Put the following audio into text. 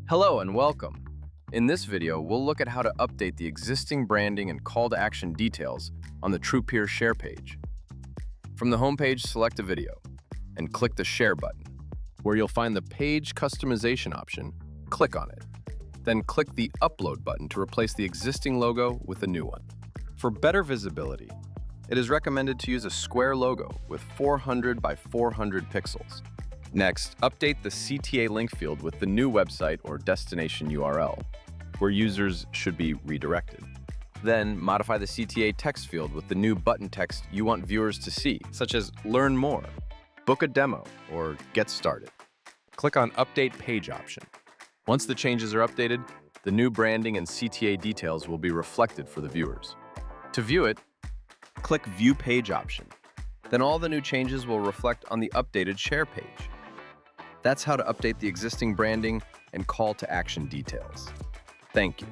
Hello and welcome. In this video, we'll look at how to update the existing branding and call to action details on the Trupeer share page. From the homepage, select a video and click the Share button, where you'll find the Page Customization option. Click on it. Then click the Upload button to replace the existing logo with a new one. For better visibility, it is recommended to use a square logo with 400 by 400 pixels. Next, update the CTA link field with the new website or destination URL, where users should be redirected. Then, modify the CTA text field with the new button text you want viewers to see, such as Learn More, Book a Demo, or Get Started. Click on Update Page option. Once the changes are updated, the new branding and CTA details will be reflected for the viewers. To view it, click View Page option. Then all the new changes will reflect on the updated share page. That's how to update the existing branding and call to action details. Thank you.